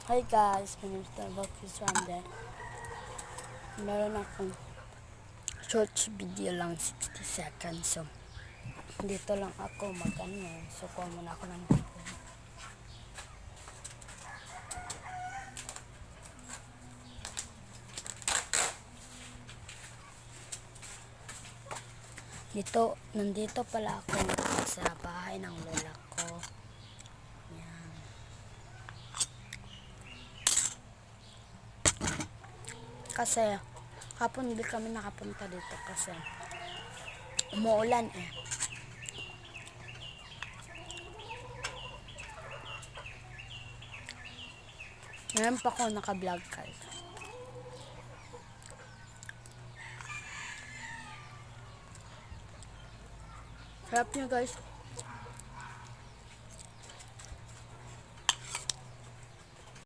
Hi guys, my name is Starbucks Rande. Meron akong short video lang 60 seconds. So, dito lang ako mag-ano. So, kuha muna ako ng nandito pala ako sa bahay ng lola ko. Yan. Kasi, kapon di kami nakapunta dito kasi umuulan eh. Ngayon pa ako naka-vlog guys. Sarap nyo guys.